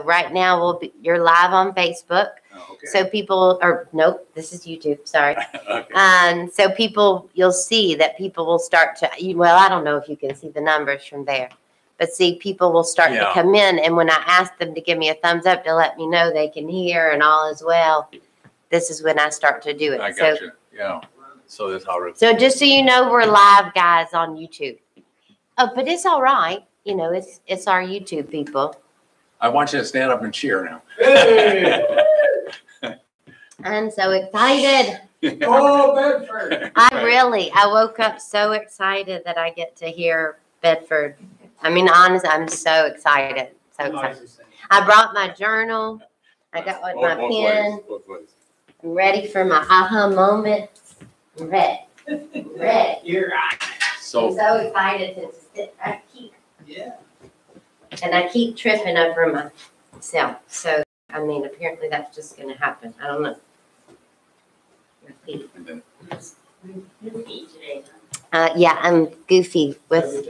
right now you're live on Facebook. Oh, okay. So people nope, this is YouTube, sorry. Okay. So you'll see that people will start to, well, I don't know if you can see the numbers from there, but see, people will start to come in, and when I ask them to give me a thumbs up to let me know they can hear and all is well, this is when I start to do it. I got you. Yeah. So that's how. So just so you know, we're live, guys, on YouTube. Oh, but it's all right. You know, it's our YouTube people. I want you to stand up and cheer now. I'm so excited. Oh, Bedford. I woke up so excited that I get to hear Bedford. I mean, honestly, I'm so excited. So excited. I brought my journal. I got my pen. Both ways. I'm ready for my aha moment. I'm ready. Ready. You're right. I'm so excited to sit. And I keep tripping over myself. So, I mean, apparently that's just going to happen. I don't know. My feet. Yeah, I'm goofy with.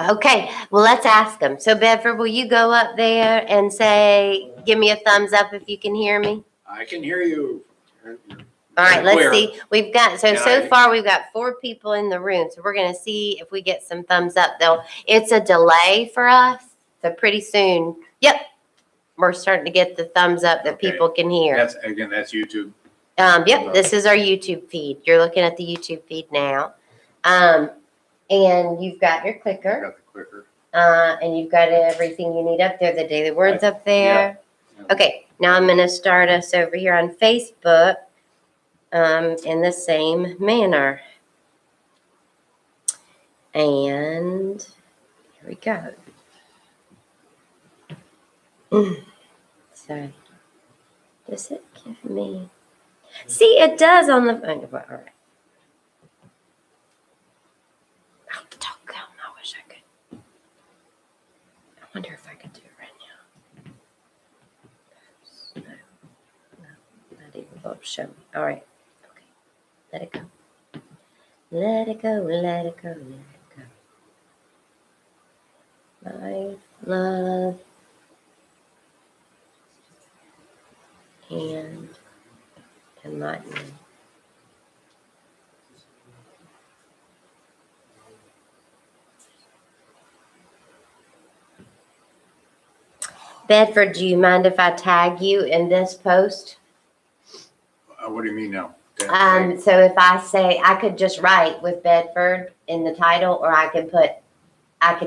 Okay, well, let's ask them. So, Bedford, will you go up there and say, give me a thumbs up if you can hear me? I can hear you. All right, let's see. We've got, so far we've got 4 people in the room. So we're going to see if we get some thumbs up. It's a delay for us. So pretty soon, yep, we're starting to get the thumbs up that people can hear. That's YouTube. Yep, this is our YouTube feed. You're looking at the YouTube feed now. And you've got your clicker. I got the clicker. And you've got everything you need up there, the daily words up there. Yeah. Okay, now I'm going to start us over here on Facebook in the same manner. And here we go. So, does it give me? See, it does on the. All right. Oh, doggone! I wish I could. I wonder if I could do it right now. No, not even going to show me. All right. Okay. Let it go. Let it go. Let it go. Let it go. Life, love, and enlightenment. Bedford, do you mind if I tag you in this post? What do you mean now? So if I say, I could just write with Bedford in the title, or I can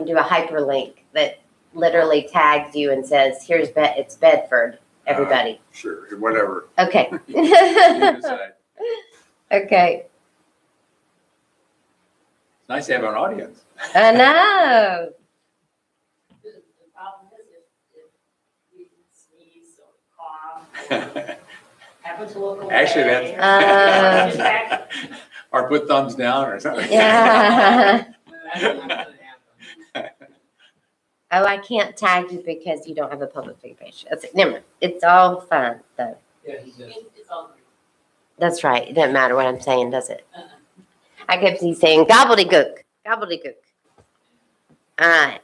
do a hyperlink that literally tags you and says, it's Bedford, everybody. Sure, whatever. Okay. You decide. Okay. It's nice to have an audience. I know. The problem is if you sneeze or cough, happen to look away. Actually, that's or put thumbs down or something. Yeah. Oh, I can't tag you because you don't have a public page. Never mind. It's all fine, though. Yeah, he does. It's all good. That's right. It doesn't matter what I'm saying, does it? I kept saying gobbledygook, gobbledygook. All right.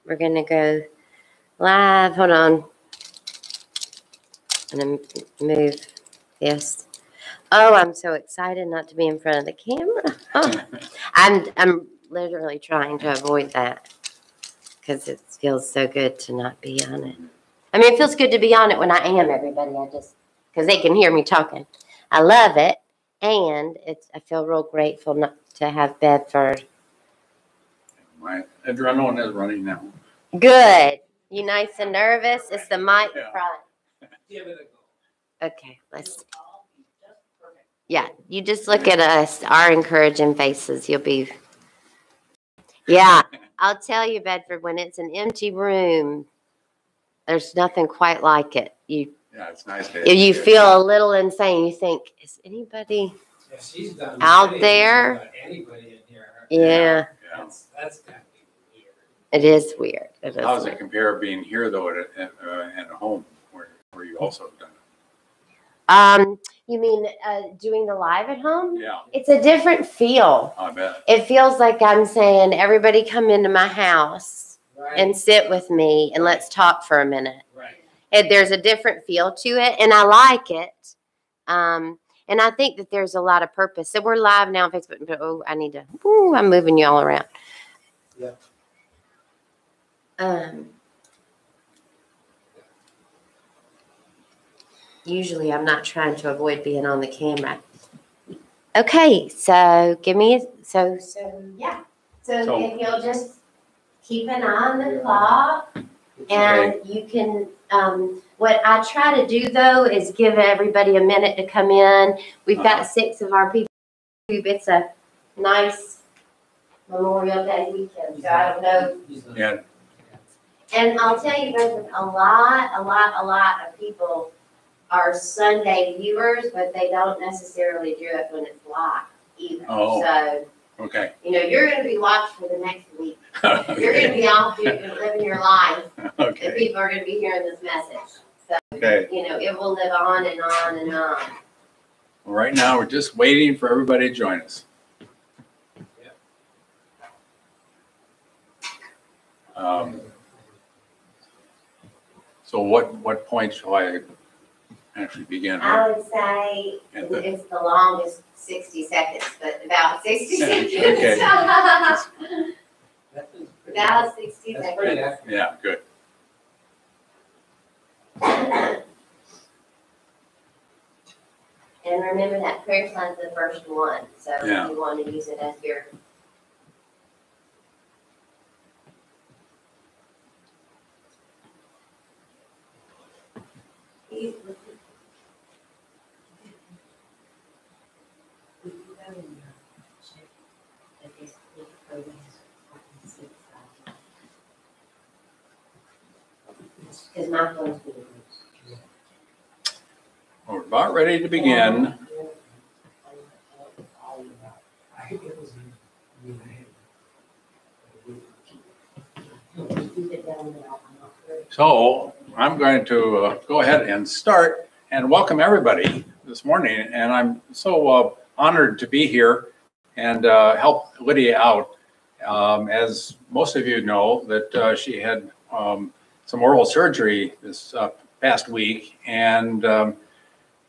We're going to go live. Hold on. I'm going to move this. Oh, I'm so excited not to be in front of the camera. Oh. I'm literally trying to avoid that because it feels so good to not be on it. I mean, it feels good to be on it when I am, everybody. Because they can hear me talking. I love it. And I feel real grateful not to have Bedford. My adrenaline is running now. Good. You nice and nervous? It's the mic front. Give it a go. Okay, let's. Yeah, you just look at us, our encouraging faces. You'll be. Yeah, I'll tell you, Bedford, when it's an empty room, there's nothing quite like it. Yeah, it's nice. You feel a little insane. You think, is anybody out there? Anybody in here? Yeah. That's gotta be weird. It is weird. How does it compare being here though at home where you also have done it? You mean doing the live at home? Yeah. It's a different feel. I bet. It feels like I'm saying, everybody come into my house and sit with me and let's talk for a minute. Right. There's a different feel to it, and I like it. And I think that there's a lot of purpose. So we're live now on Facebook. But, I'm moving you all around. Yep. Usually I'm not trying to avoid being on the camera. Okay, so yeah. So if you'll just keep an eye on the clock, and you can, what I try to do though is give everybody a minute to come in. We've got 6 of our people. It's a nice Memorial Day weekend, so I don't know. Yeah. And I'll tell you, there's a lot of people are Sunday viewers, but they don't necessarily do it when it's live either. Oh. So, Okay. you're going to be watched for the next week. Okay. You're going to be off living your life, and Okay. people are going to be hearing this message. So, Okay. it will live on and on and on. Well, right now, we're just waiting for everybody to join us. So what point shall I actually begin? I would say it's the longest 60 seconds, but about 60 seconds. Okay. About 60 That's seconds. pretty accurate. Yeah, good. And remember that prayer sign's the first one, so Yeah. you want to use it as your. Because my phone's being used. We're about ready to begin. So I'm going to go ahead and start and welcome everybody this morning. And I'm so honored to be here and help Lydia out. As most of you know, that she had some oral surgery this past week, and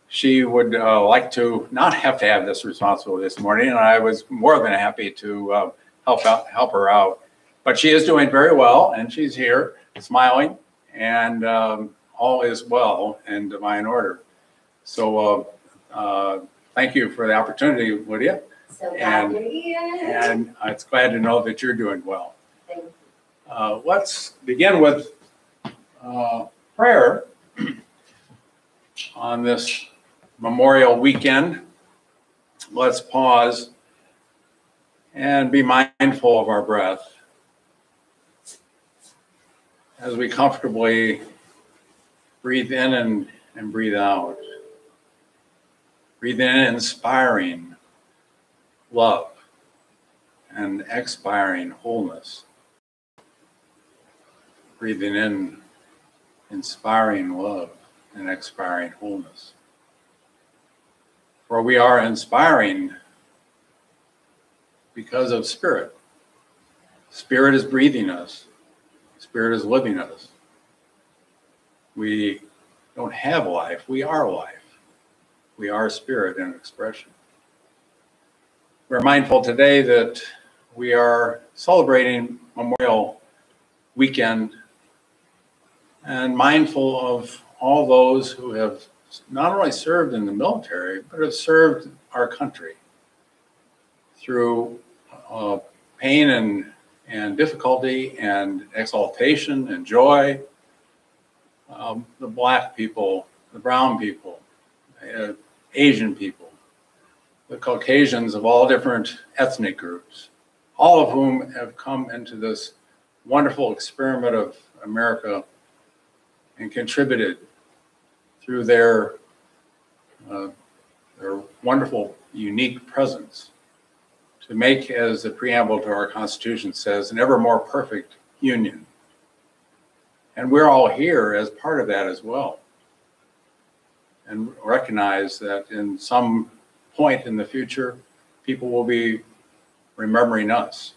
she would like to not have to have this responsibility this morning, and I was more than happy to help her out. But she is doing very well, and she's here smiling, and all is well in divine order. So thank you for the opportunity, Lydia. So glad you're here. And it's glad to know that you're doing well. Thank you. Let's begin with prayer on this Memorial weekend. Let's pause and be mindful of our breath as we comfortably breathe in and breathe out. Breathe in, inspiring love, and expiring wholeness. Breathing in, inspiring love, and expiring wholeness. For we are inspiring because of Spirit. Spirit is breathing us. Spirit is living us. We don't have life, we are life. We are Spirit in expression. We're mindful today that we are celebrating Memorial Weekend and mindful of all those who have not only served in the military, but have served our country through pain and difficulty and exaltation and joy. The Black people, the brown people, Asian people, the Caucasians of all different ethnic groups, all of whom have come into this wonderful experiment of America and contributed through their wonderful, unique presence to make, as the preamble to our Constitution says, an ever more perfect union. And we're all here as part of that as well. And recognize that in some point in the future, people will be remembering us,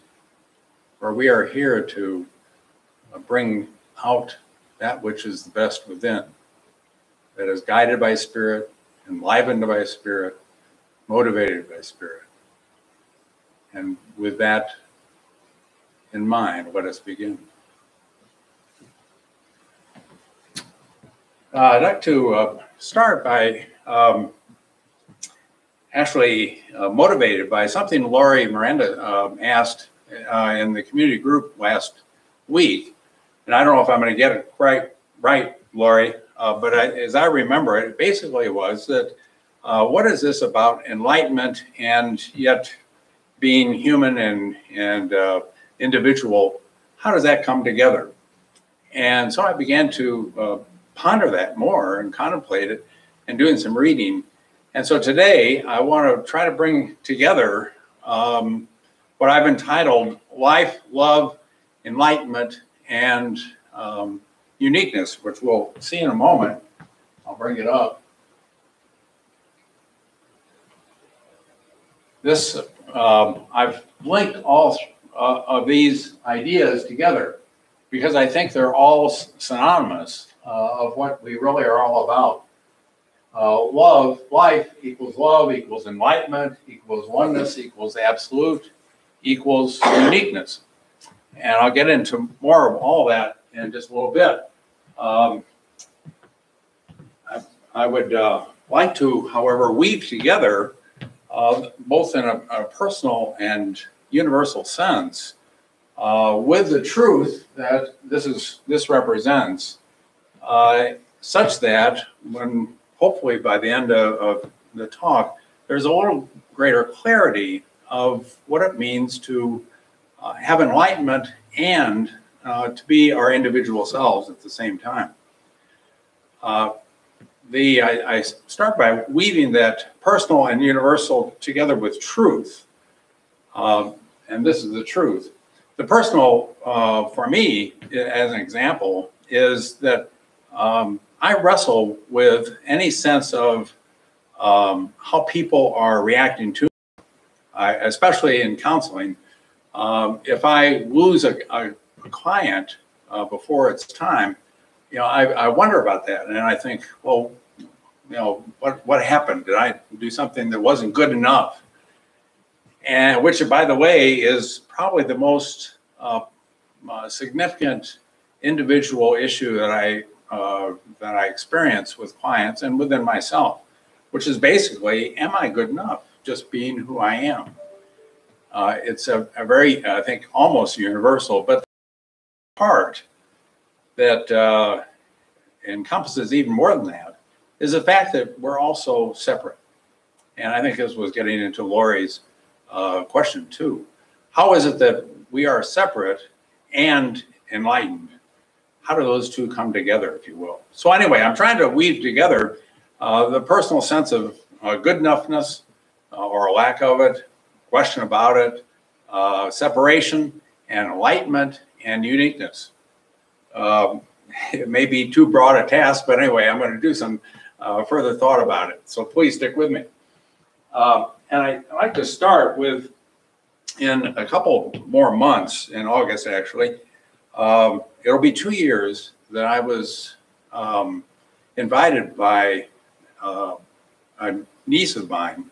for we are here to bring out that which is the best within, that is guided by Spirit, enlivened by Spirit, motivated by Spirit. And with that in mind, let us begin. I'd like to start by actually motivated by something Lori Miranda asked in the community group last week. And I don't know if I'm going to get it right, Lori, but as I remember it, basically was that what is this about enlightenment and yet being human and individual? How does that come together? And so I began to ponder that more and contemplate it and doing some reading. And so today I want to try to bring together what I've entitled Life, Love, Enlightenment, and Uniqueness, which we'll see in a moment. I'll bring it up. This, I've linked all of these ideas together because I think they're all synonymous of what we really are all about. Love, life equals enlightenment, equals oneness, equals absolute, equals uniqueness. And I'll get into more of all that in just a little bit. I would like to, however, weave together both in a personal and universal sense with the truth that this represents, such that when hopefully by the end of the talk, there's a little greater clarity of what it means to have enlightenment and to be our individual selves at the same time. I start by weaving that personal and universal together with truth. And this is the truth. The personal, for me, as an example, is that I wrestle with any sense of how people are reacting to me, especially in counseling. If I lose a client before it's time, I wonder about that, and I think, well, what happened? Did I do something that wasn't good enough? And which, by the way, is probably the most significant individual issue that I experience with clients and within myself, which is basically, am I good enough? Just being who I am. It's a very, I think, almost universal, but the part that encompasses even more than that is the fact that we're also separate. And I think this was getting into Lori's question too. How is it that we are separate and enlightened? How do those two come together, if you will? So anyway, I'm trying to weave together the personal sense of good enoughness or a lack of it, question about it, separation and enlightenment and uniqueness. It may be too broad a task, but anyway, I'm going to do some further thought about it. So please stick with me. And I'd like to start with, in a couple more months, in August actually, it'll be 2 years that I was invited by a niece of mine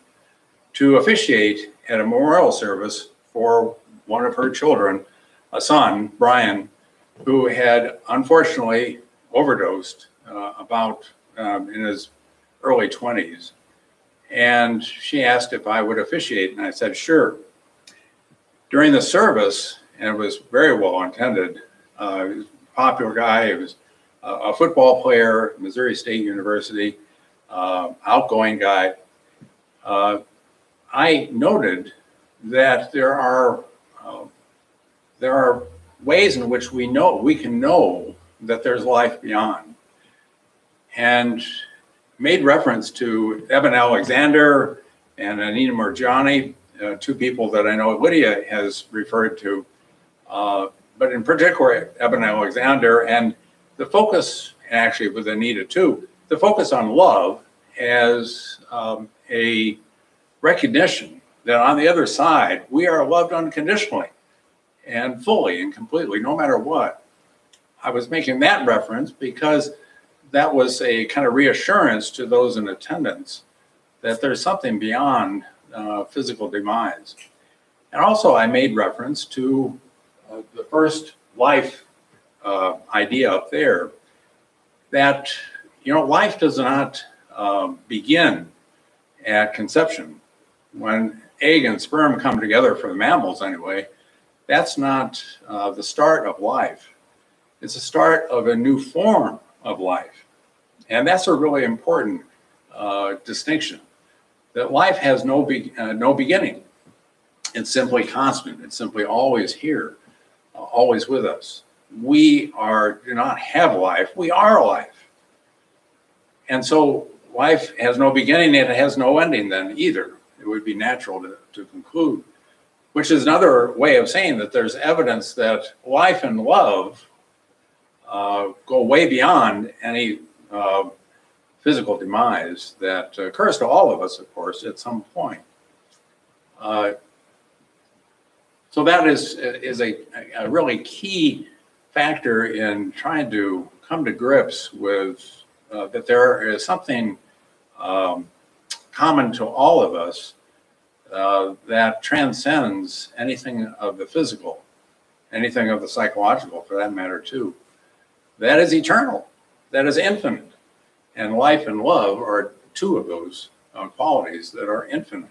to officiate at a memorial service for one of her children, a son, Brian, who had unfortunately overdosed in his early 20s. And she asked if I would officiate, and I said, sure. During the service, and it was very well attended, he was a popular guy, he was a football player at Missouri State University, outgoing guy. I noted that there are ways in which we can know that there's life beyond, and made reference to Eben Alexander and Anita Murjani, two people that I know Lydia has referred to, but in particular Eben Alexander, and the focus, actually with Anita too, the focus on love as a recognition that on the other side, we are loved unconditionally and fully and completely, no matter what. I was making that reference because that was a kind of reassurance to those in attendance that there's something beyond physical demise. And also I made reference to the first life idea up there, that, you know, life does not begin at conception. When egg and sperm come together, for the mammals anyway, that's not the start of life. It's the start of a new form of life. And that's a really important distinction, that life has no beginning. It's simply constant. It's simply always here, always with us. We do not have life, we are life. And so life has no beginning and it has no ending then either. It would be natural to conclude, which is another way of saying that there's evidence that life and love go way beyond any physical demise that occurs to all of us, of course, at some point. So that is a really key factor in trying to come to grips with that there is something common to all of us that transcends anything of the physical, anything of the psychological for that matter too. That is eternal, that is infinite. And life and love are two of those qualities that are infinite.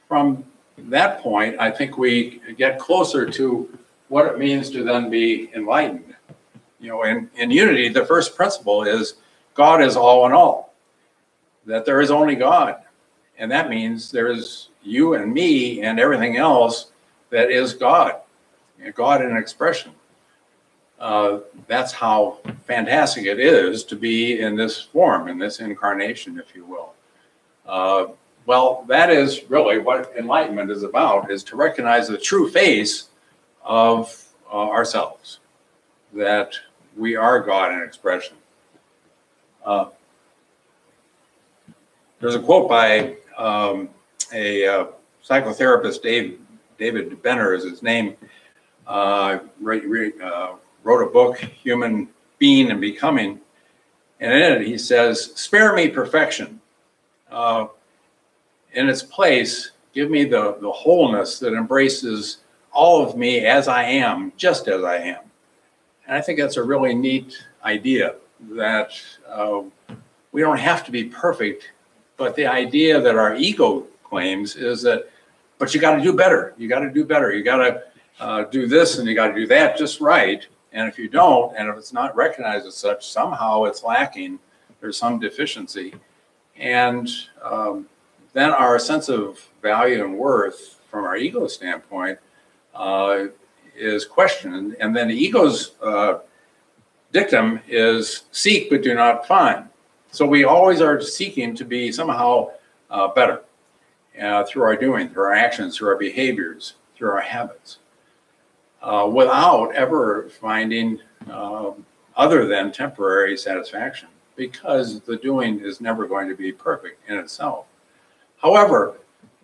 From that point, I think we get closer to what it means to then be enlightened. You know, in Unity, the first principle is God is all in all, that there is only God. And that means there is you and me and everything else that is God, God in expression. That's how fantastic it is to be in this form, in this incarnation, if you will. Well, that is really what enlightenment is about, is to recognize the true face of ourselves, that we are God in expression. There's a quote by a psychotherapist, David Benner is his name, wrote a book, Human Being and Becoming, and in it he says, "Spare me perfection. In its place, give me the wholeness that embraces all of me as I am, just as I am." And I think that's a really neat idea, that we don't have to be perfect, but the idea that our ego claims is that, but you got to do better, you got to do better, you got to do this and you got to do that just right. And if you don't, and if it's not recognized as such, somehow it's lacking, there's some deficiency. And then our sense of value and worth from our ego standpoint is questioned. And then the ego's dictum is seek but do not find. So we always are seeking to be somehow better through our doing, through our actions, through our behaviors, through our habits, without ever finding other than temporary satisfaction, because the doing is never going to be perfect in itself. However,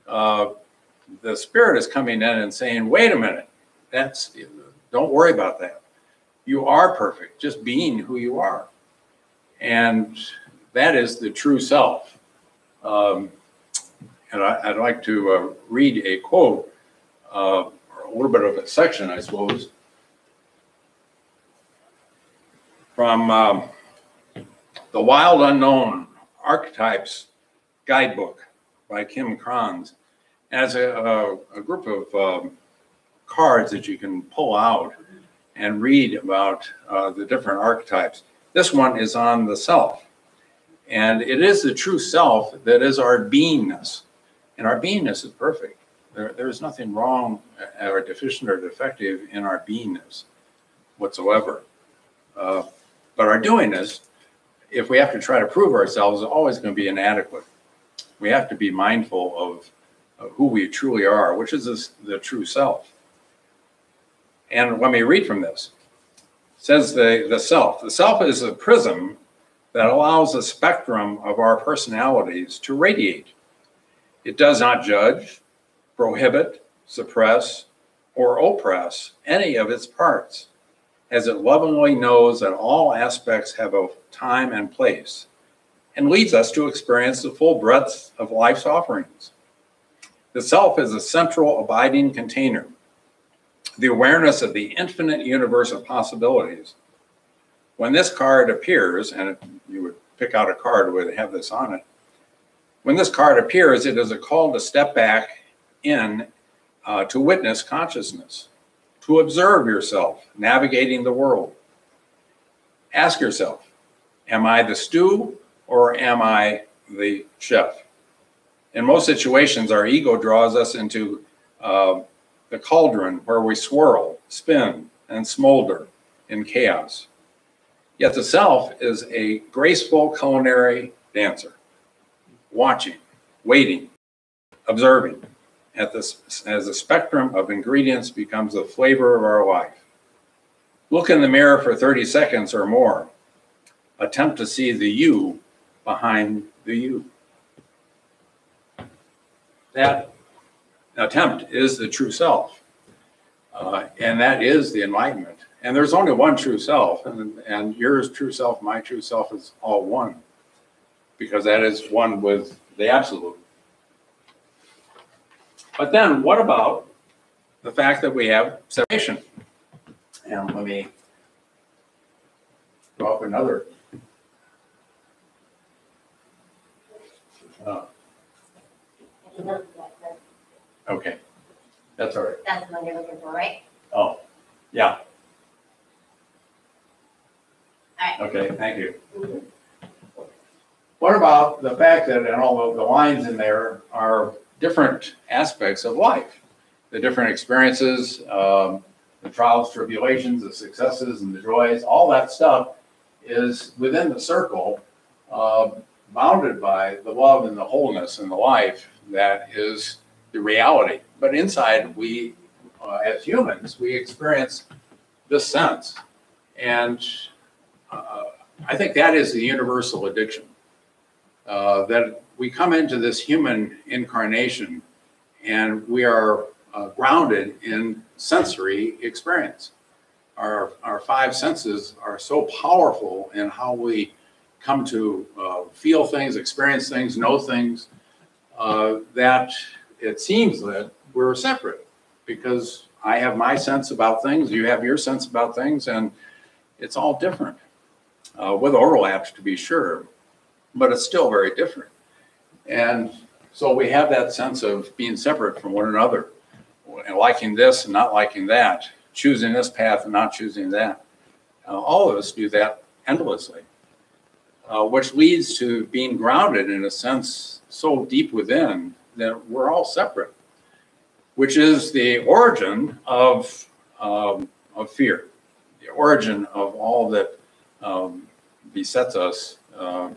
the Spirit is coming in and saying, wait a minute, don't worry about that. You are perfect, just being who you are. And that is the true self. And I'd like to read a quote, or a little bit of a section, I suppose, from The Wild Unknown Archetypes Guidebook by Kim Kranz. As a group of cards that you can pull out and read about the different archetypes. This one is on the self. And it is the true self that is our beingness. And our beingness is perfect. There is nothing wrong or deficient or defective in our beingness whatsoever. But our doingness, if we have to try to prove ourselves, is always going to be inadequate. We have to be mindful of who we truly are, which is the true self. And let me read from this. It says the self. The self is a prism that allows the spectrum of our personalities to radiate. It does not judge, prohibit, suppress, or oppress any of its parts. as it lovingly knows that all aspects have a time and place, and leads us to experience the full breadth of life's offerings. The self is a central abiding container, the awareness of the infinite universe of possibilities. When this card appears, and you would pick out a card that would have this on it, when this card appears, it is a call to step back in to witness consciousness, to observe yourself navigating the world. Ask yourself, am I the stew or am I the chef? In most situations, our ego draws us into the cauldron where we swirl, spin, and smolder in chaos. Yet the self is a graceful culinary dancer, watching, waiting, observing as the spectrum of ingredients becomes the flavor of our life. Look in the mirror for 30 seconds or more. Attempt to see the you behind the you. That attempt is the true self, and that is the enlightenment. And there's only one true self, and yours true self, my true self is all one, because that is one with the absolute. But then what about the fact that we have separation? And let me go up another. Okay, that's all right. That's the one you're looking for, right? Oh, yeah. All right. Okay, thank you. What about the fact that in all of the lines in there are different aspects of life, the different experiences, the trials, tribulations, the successes, and the joys, all that stuff is within the circle, bounded by the love and the wholeness and the life that is the reality. But inside, we, as humans, we experience this sense. And I think that is the universal addiction. That we come into this human incarnation and we are grounded in sensory experience. Our five senses are so powerful in how we come to feel things, experience things, know things, that it seems that we're separate, because I have my sense about things, you have your sense about things, and it's all different, with overlaps to be sure, but it's still very different. And so we have that sense of being separate from one another, and liking this and not liking that, choosing this path and not choosing that. All of us do that endlessly, which leads to being grounded in a sense so deep within that we're all separate, which is the origin of fear, the origin of all that besets us,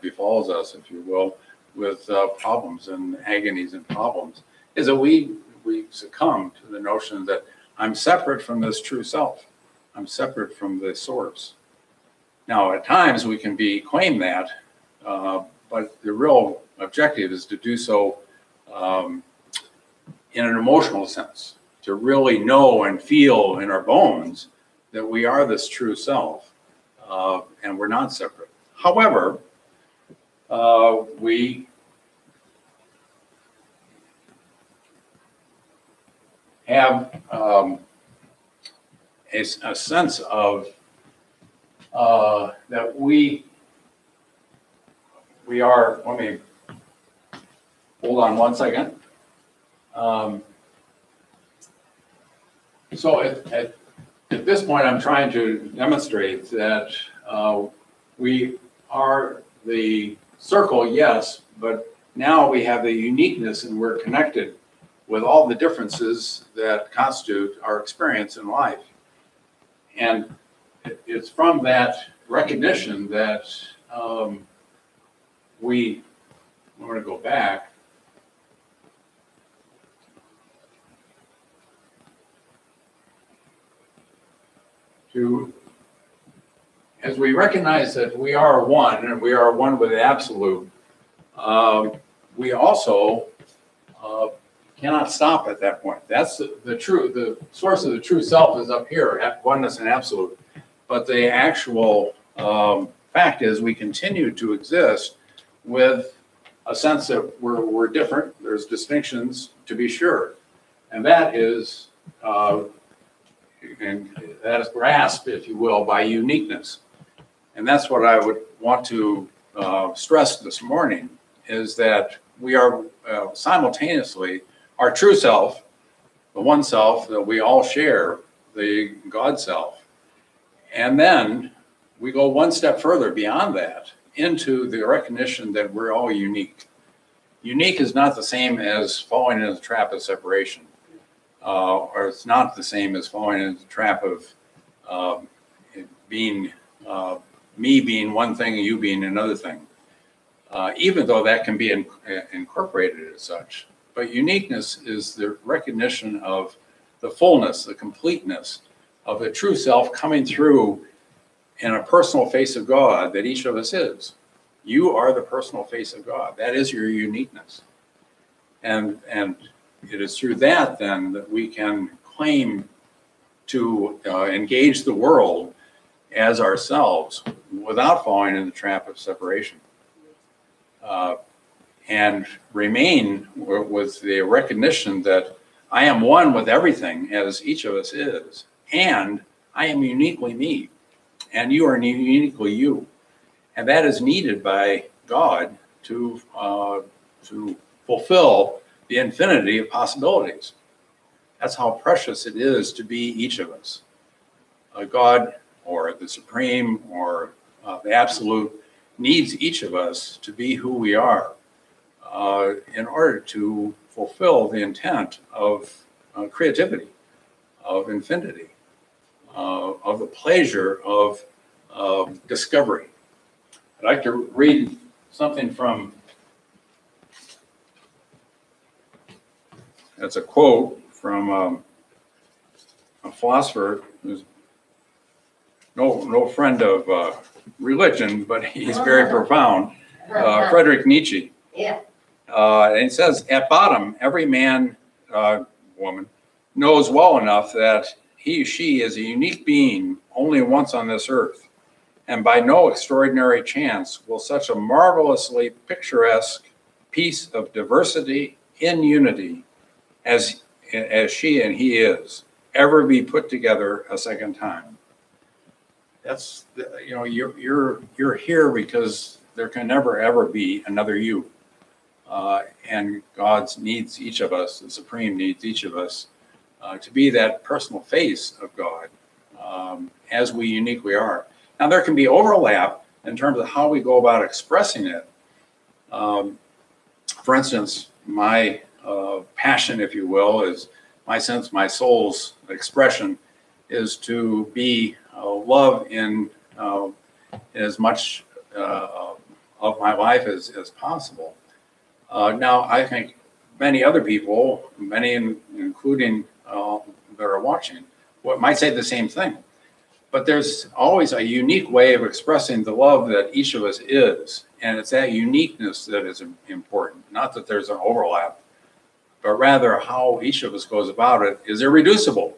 befalls us, if you will, with problems and agonies and problems, is that we succumb to the notion that I'm separate from this true self. I'm separate from the source. Now, at times we can claim that, but the real objective is to do so in an emotional sense, to really know and feel in our bones that we are this true self, and we're not separate. However, we have a sense of that we are, let me hold on one second. So at this point, I'm trying to demonstrate that we are the circle, yes, but now we have the uniqueness and we're connected with all the differences that constitute our experience in life. And it's from that recognition that I'm going to go back. As we recognize that we are one and we are one with the absolute, we also cannot stop at that point. That's the source of the true self is up here at oneness and absolute. But the actual fact is we continue to exist with a sense that we're different. There's distinctions, to be sure. And that is grasped, if you will, by uniqueness. And that's what I would want to stress this morning, is that we are simultaneously our true self, the one self that we all share, the God self. And then we go one step further beyond that into the recognition that we're all unique. Unique is not the same as falling into the trap of separation, or it's not the same as falling into the trap of being me being one thing and you being another thing, even though that can be incorporated as such. But uniqueness is the recognition of the fullness, the completeness of the true self coming through in a personal face of God that each of us is. You are the personal face of God. That is your uniqueness. And it is through that then that we can claim to engage the world as ourselves without falling in the trap of separation. And remain with the recognition that I am one with everything, as each of us is, and I am uniquely me, and you are uniquely you. And that is needed by God to fulfill the infinity of possibilities. That's how precious it is to be each of us. God, or the Supreme, or the Absolute, needs each of us to be who we are in order to fulfill the intent of creativity, of infinity, of the pleasure of discovery. I'd like to read something from, that's a quote from a philosopher who's no friend of religion, but he's very profound, Friedrich Nietzsche. Yeah. And he says, at bottom, every man, woman, knows well enough that she is a unique being only once on this earth. And by no extraordinary chance will such a marvelously picturesque piece of diversity in unity as she and he is ever be put together a second time. That's, you're here because there can never ever be another you. And God needs each of us, the Supreme needs each of us to be that personal face of God as we uniquely are. Now, there can be overlap in terms of how we go about expressing it. For instance, my passion, if you will, is my sense, my soul's expression is to be love in as much of my life as possible. Now, I think many other people, many including that are watching, might say the same thing. But there's always a unique way of expressing the love that each of us is. And it's that uniqueness that is important. Not that there's an overlap, but rather how each of us goes about it is irreducible.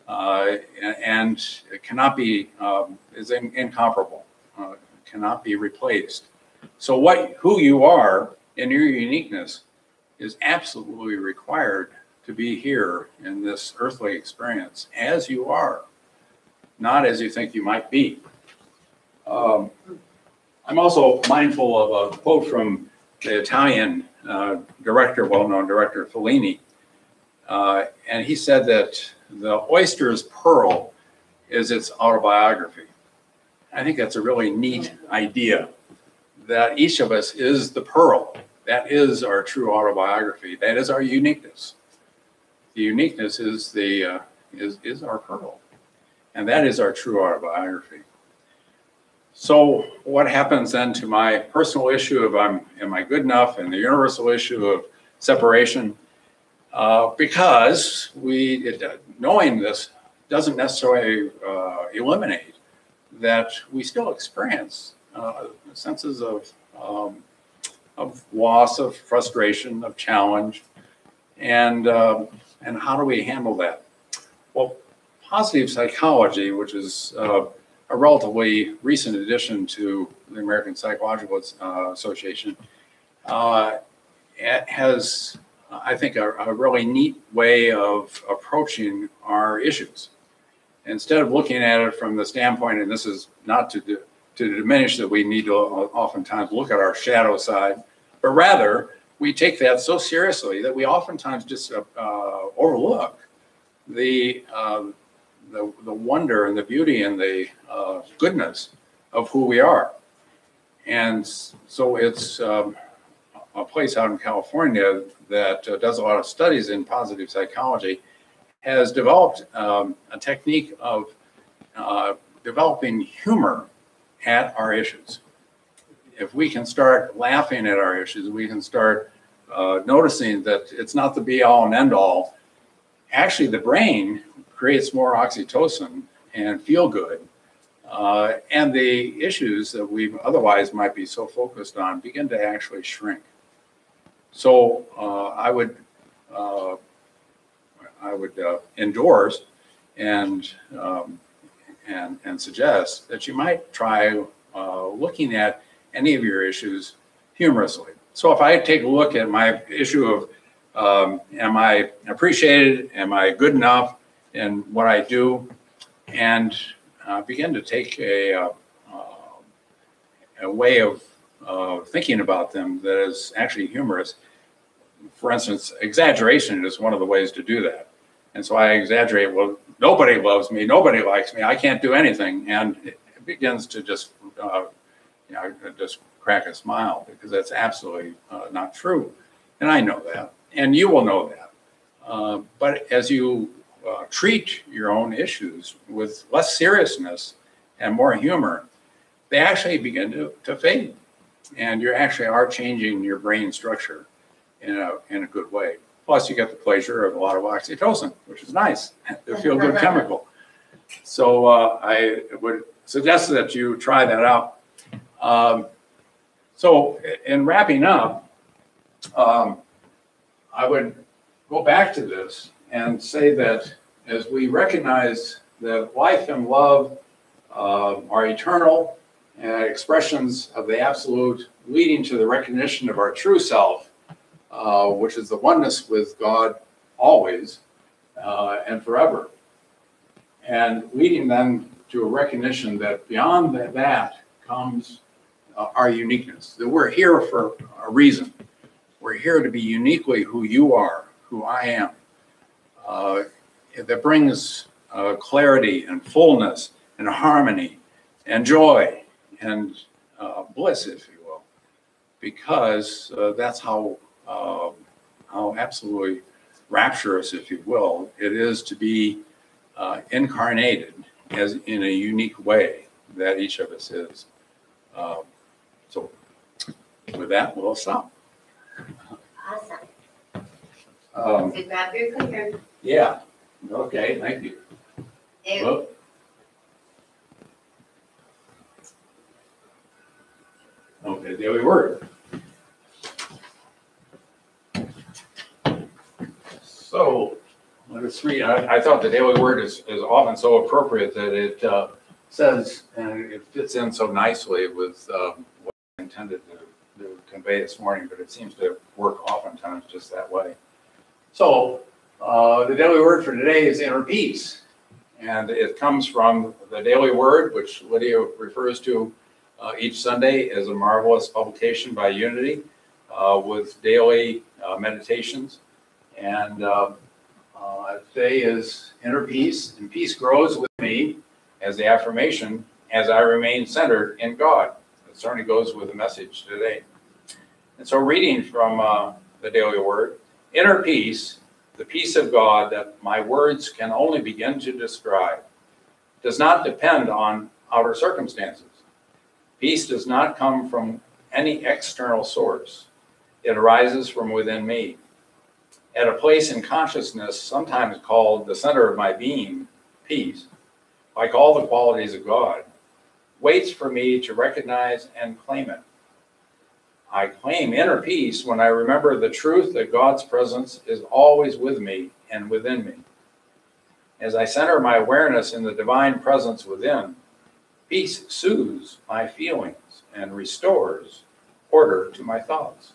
And it cannot be, is incomparable, cannot be replaced. So who you are in your uniqueness is absolutely required to be here in this earthly experience as you are, not as you think you might be. I'm also mindful of a quote from the Italian director, well-known director Fellini. And he said that the oyster's pearl is its autobiography. I think that's a really neat idea, that each of us is the pearl. That is our true autobiography. That is our uniqueness. The uniqueness is is our pearl. And that is our true autobiography. So what happens then to my personal issue of am I good enough, and the universal issue of separation? Because knowing this doesn't necessarily eliminate that we still experience senses of loss, of frustration, of challenge, and how do we handle that? Well, positive psychology, which is a relatively recent addition to the American Psychological Association, it has, I think, a really neat way of approaching our issues. Instead of looking at it from the standpoint, and this is not to diminish that we need to oftentimes look at our shadow side, but rather we take that so seriously that we oftentimes just overlook the wonder and the beauty and the goodness of who we are. And so it's a place out in California that does a lot of studies in positive psychology, has developed a technique of developing humor at our issues. If we can start laughing at our issues, we can start noticing that it's not the be all and end all. Actually, the brain creates more oxytocin and feel good. And the issues that we otherwise might be so focused on begin to actually shrink. So I would endorse and suggest that you might try looking at any of your issues humorously. So if I take a look at my issue of am I appreciated, am I good enough in what I do, and begin to take a way of thinking about them that is actually humorous. For instance, exaggeration is one of the ways to do that. And so I exaggerate, well, nobody loves me, nobody likes me, I can't do anything. And it begins to just, just crack a smile, because that's absolutely not true. And I know that, and you will know that. But as you treat your own issues with less seriousness and more humor, they actually begin to fade. And you actually are changing your brain structure in a good way. Plus, you get the pleasure of a lot of oxytocin, which is nice, the feel-good chemical. So I would suggest that you try that out. So in wrapping up, I would go back to this and say that as we recognize that life and love are eternal and expressions of the absolute, leading to the recognition of our true self, which is the oneness with God always and forever. And leading then to a recognition that beyond that comes our uniqueness, that we're here for a reason. We're here to be uniquely who you are, who I am. That brings clarity and fullness and harmony and joy and bliss, if you will, because that's how absolutely rapturous, if you will, it is to be incarnated as in a unique way that each of us is. So with that, we'll stop. Awesome. So grab your clicker. Yeah. Okay. Thank you. Hello? Okay. Daily word. So let us read. I thought the daily word is often so appropriate that it says, and it fits in so nicely with what I intended to convey this morning, but it seems to work oftentimes just that way. So the daily word for today is inner peace. And it comes from the daily word, which Lydia refers to each Sunday as a marvelous publication by Unity with daily meditations. And today is inner peace, and peace grows with me as the affirmation as I remain centered in God. It certainly goes with the message today. And so reading from the daily word, inner peace, the peace of God that my words can only begin to describe, does not depend on outer circumstances. Peace does not come from any external source. It arises from within me. At a place in consciousness, sometimes called the center of my being, peace, like all the qualities of God, waits for me to recognize and claim it. I claim inner peace when I remember the truth that God's presence is always with me and within me. As I center my awareness in the divine presence within, Peace soothes my feelings and restores order to my thoughts.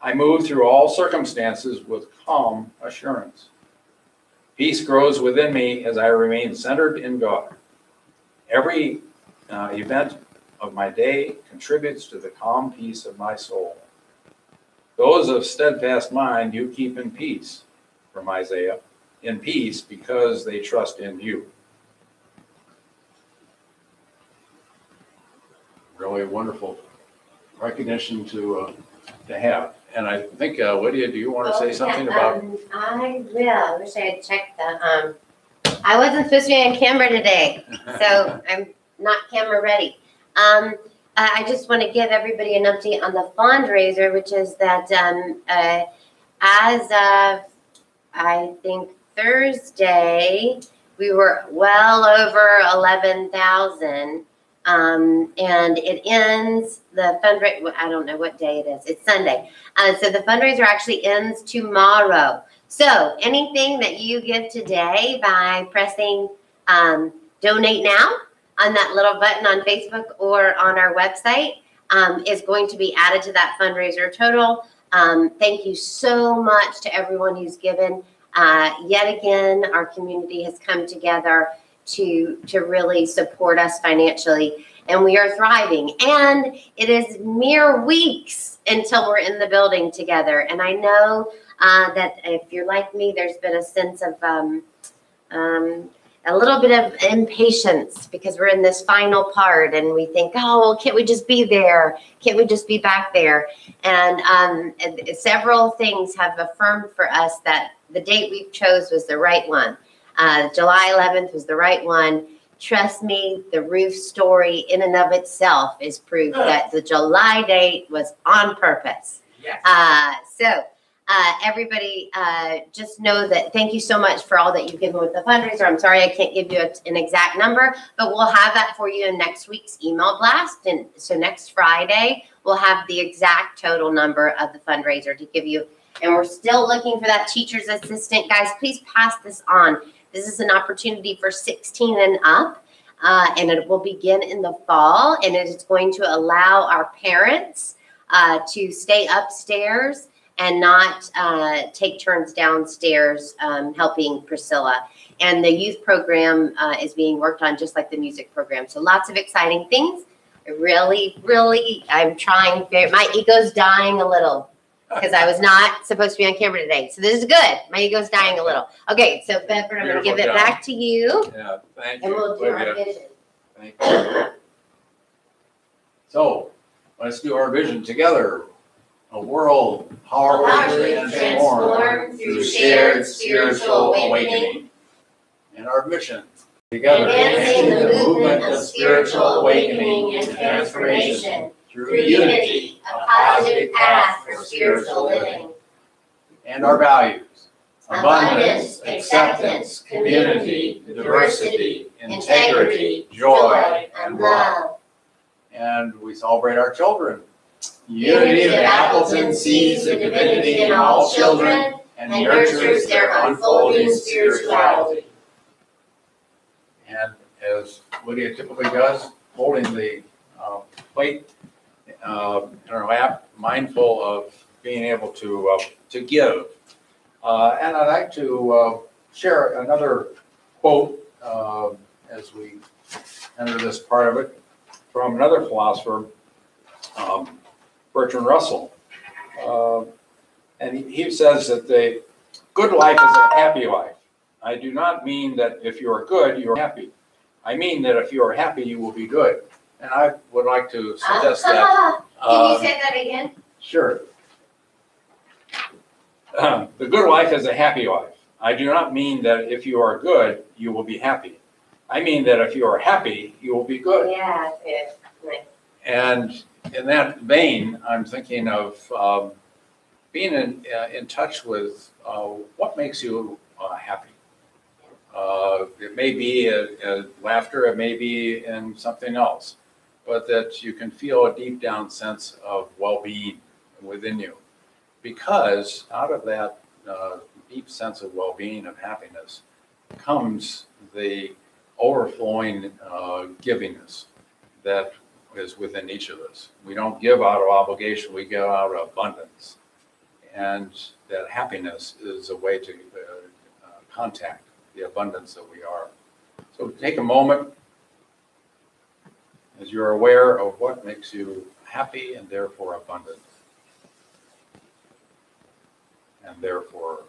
I move through all circumstances with calm assurance. Peace grows within me as I remain centered in God. Every event of my day contributes to the calm peace of my soul. Those of steadfast mind you keep in peace, from Isaiah, in peace because they trust in you. Really wonderful recognition to have. And I think, Lydia, do you want to say something about? I will. I wish I had checked the, I wasn't supposed to be on camera today, so I'm not camera ready. I just want to give everybody an update on the fundraiser, which is that as of, I think, Thursday, we were well over 11,000. And it ends, the fundraiser, I don't know what day it is. It's Sunday. So the fundraiser actually ends tomorrow. So anything that you give today by pressing donate now on that little button on Facebook or on our website is going to be added to that fundraiser total. Thank you so much to everyone who's given. Yet again, our community has come together to really support us financially, and we are thriving. And it is mere weeks until we're in the building together. And I know that if you're like me, there's been a sense of a little bit of impatience because we're in this final part and we think, oh, well, can't we just be there? Can't we just be back there? And several things have affirmed for us that the date we chose was the right one. July 11th was the right one. Trust me, the roof story in and of itself is proof that the July date was on purpose. Yes. Everybody, just know that thank you so much for all that you've given with the fundraiser. I'm sorry I can't give you an exact number, but we'll have that for you in next week's email blast. And so next Friday, we'll have the exact total number of the fundraiser to give you. And we're still looking for that teacher's assistant. Guys, please pass this on. This is an opportunity for 16 and up, and it will begin in the fall, and it is going to allow our parents to stay upstairs and not take turns downstairs helping Priscilla. And the youth program is being worked on just like the music program. So lots of exciting things. I'm trying, my ego's dying a little. Because I was not supposed to be on camera today. So this is good. My ego's dying a little. Okay, so Bedford, I'm going to give it back to you. Yeah, thank you. And we'll do our vision. Thank you. So, let's do our vision together. A world powerfully transformed through shared spiritual awakening. And our mission, together, Advancing the movement of spiritual awakening and transformation. Through unity, a positive path for spiritual living. And our values. Abundance, acceptance, community, diversity, integrity, joy, and love. And we celebrate our children. Unity of Appleton sees the divinity in all children and nurtures their unfolding spirituality. And as Lydia typically does, holding the plate in our lap, mindful of being able to give. And I'd like to share another quote as we enter this part of it from another philosopher, Bertrand Russell. And he says that the good life is a happy life. I do not mean that if you are good, you're happy. I mean that if you are happy, you will be good. And I would like to suggest that. Can you say that again? Sure. The good life is a happy life. I do not mean that if you are good, you will be happy. I mean that if you are happy, you will be good. Yeah, good. Nice. And in that vein, I'm thinking of being in touch with what makes you happy. It may be a laughter, it may be in something else, but that you can feel a deep down sense of well-being within you. Because out of that deep sense of well-being, of happiness, comes the overflowing givingness that is within each of us. We don't give out of obligation, we give out of abundance. And that happiness is a way to contact the abundance that we are. So take a moment as you're aware of what makes you happy and therefore abundant. And therefore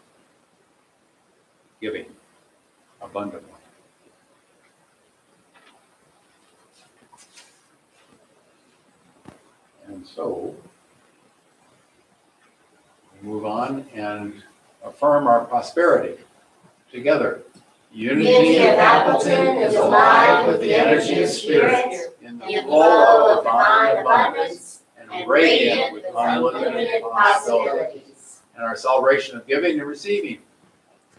giving abundantly. And so we move on and affirm our prosperity together. Unity of Appleton is alive with the energy of spirit in in the the flow of divine abundance and radiant with unlimited possibilities. And our celebration of giving and receiving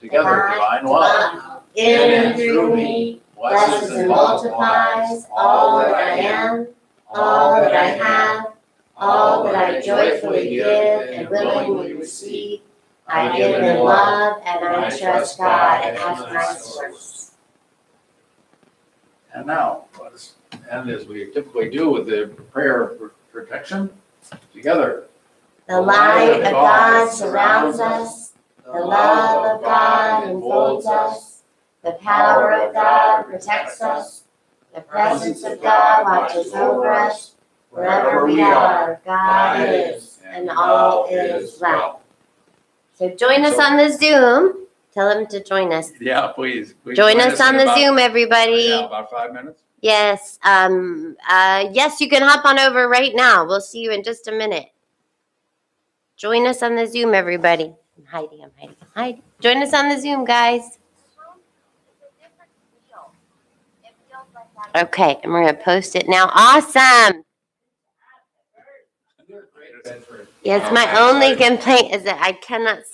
together, divine love in and through me, blesses and multiplies all that I am, all that I have, all that I joyfully give and willingly receive. I give in love and I trust God as my source. And now, let's end as we typically do with the prayer of protection together. The light of God surrounds us, the love of God enfolds us, the power of God protects us, the presence of God watches over us. Wherever we are, God is, and all is well. So join us on the Zoom. Tell them to join us. Yeah, please. Join us on the Zoom, everybody. Yeah, about 5 minutes. Yes. Yes, you can hop on over right now. We'll see you in just a minute. Join us on the Zoom, everybody. I'm hiding. Join us on the Zoom, guys. Okay, and we're going to post it now. Awesome. You're great at Bedford. Yes, my only complaint is that I cannot